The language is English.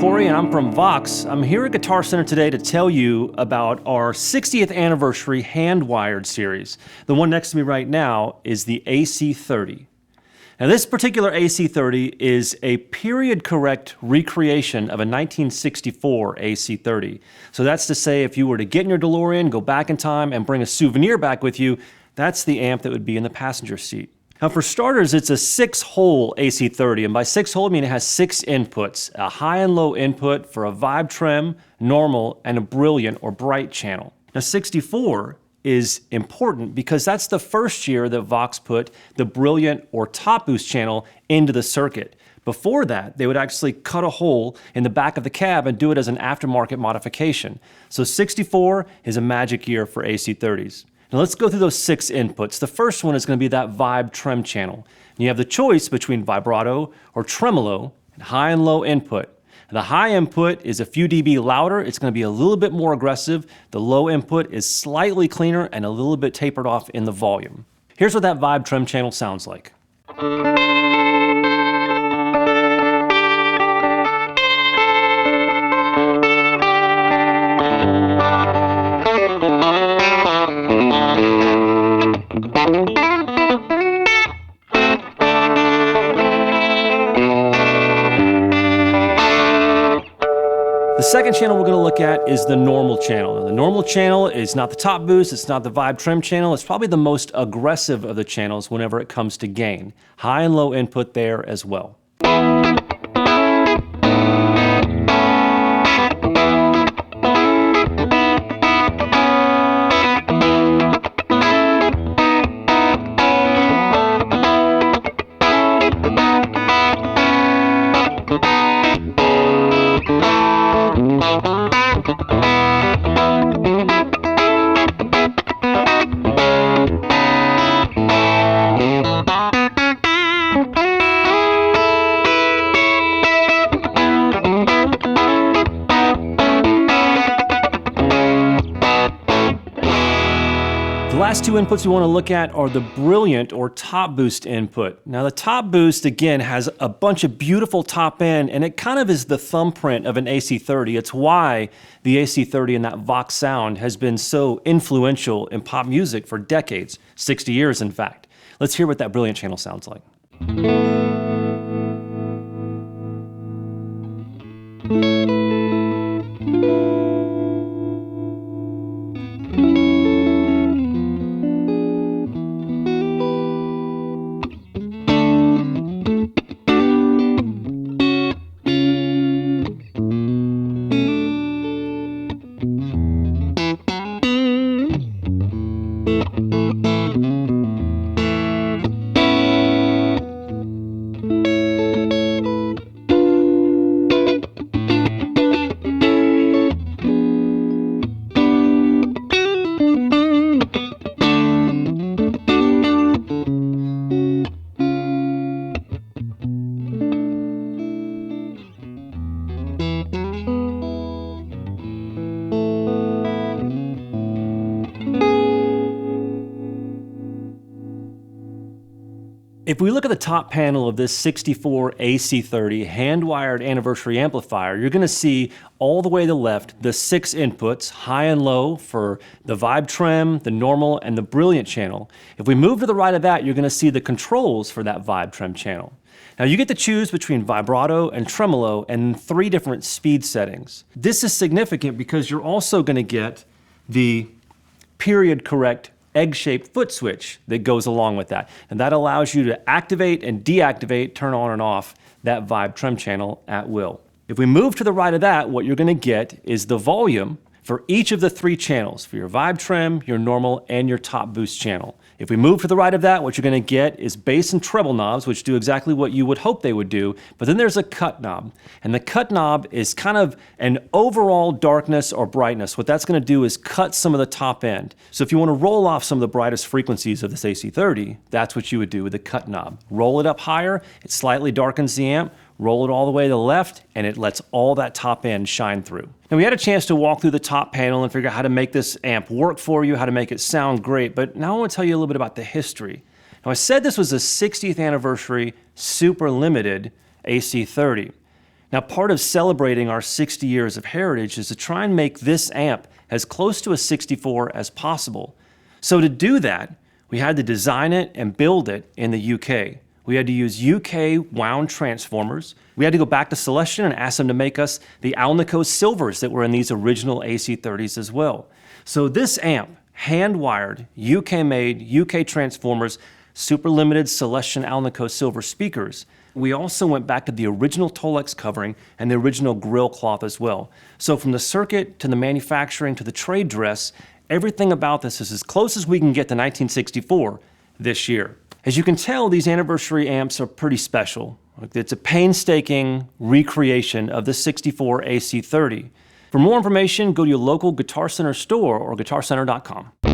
Corey, and I'm from VOX. I'm here at Guitar Center today to tell you about our 60th anniversary hand-wired series. The one next to me right now is the AC30. Now this particular AC30 is a period-correct recreation of a 1964 AC30. So that's to say, if you were to get in your DeLorean, go back in time, and bring a souvenir back with you, that's the amp that would be in the passenger seat. Now for starters, it's a 6-hole AC30, and by 6-hole I mean it has 6 inputs, a high and low input for a vibe trem, normal, and a brilliant or bright channel. Now 64 is important because that's the first year that VOX put the brilliant or top boost channel into the circuit. Before that, they would actually cut a hole in the back of the cab and do it as an aftermarket modification. So 64 is a magic year for AC30s. Now let's go through those 6 inputs. The first one is going to be that vibe trem channel. And you have the choice between vibrato or tremolo and high and low input. And the high input is a few dB louder. It's going to be a little bit more aggressive. The low input is slightly cleaner and a little bit tapered off in the volume. Here's what that vibe trem channel sounds like. The second channel we're going to look at is the normal channel. Now, the normal channel is not the top boost, it's not the vibe trem channel, it's probably the most aggressive of the channels whenever it comes to gain. High and low input there as well. The last 2 inputs we want to look at are the brilliant or top boost input. Now the top boost again has a bunch of beautiful top end, and it kind of is the thumbprint of an AC30. It's why the AC30 and that VOX sound has been so influential in pop music for decades, 60 years in fact. Let's hear what that brilliant channel sounds like. If we look at the top panel of this 64 AC30 hand-wired anniversary amplifier, you're going to see all the way to the left the 6 inputs, high and low for the vibe trem, the normal, and the brilliant channel. If we move to the right of that, you're going to see the controls for that vibe trem channel. Now you get to choose between vibrato and tremolo and 3 different speed settings. This is significant because you're also going to get the period correct egg-shaped foot switch that goes along with that. And that allows you to activate and deactivate, turn on and off that vibe trem channel at will. If we move to the right of that, what you're going to get is the volume for each of the 3 channels, for your vibe trim, your normal, and your top boost channel. If we move to the right of that, what you're going to get is bass and treble knobs, which do exactly what you would hope they would do, but then there's a cut knob. And the cut knob is kind of an overall darkness or brightness. What that's going to do is cut some of the top end. So if you want to roll off some of the brightest frequencies of this AC30, that's what you would do with the cut knob. Roll it up higher, it slightly darkens the amp, roll it all the way to the left, and it lets all that top end shine through. Now, we had a chance to walk through the top panel and figure out how to make this amp work for you, how to make it sound great, but now I want to tell you a little bit about the history. Now, I said this was a 60th anniversary super limited AC30. Now, part of celebrating our 60 years of heritage is to try and make this amp as close to a 64 as possible. So to do that, we had to design it and build it in the UK. We had to use UK wound transformers. We had to go back to Celestion and ask them to make us the Alnico silvers that were in these original AC30s as well. So this amp, hand-wired, UK-made, UK transformers, super limited Celestion Alnico silver speakers. We also went back to the original Tolex covering and the original grill cloth as well. So from the circuit to the manufacturing to the trade dress, everything about this is as close as we can get to 1964 this year. As you can tell, these anniversary amps are pretty special. It's a painstaking recreation of the 64 AC30. For more information, go to your local Guitar Center store or guitarcenter.com.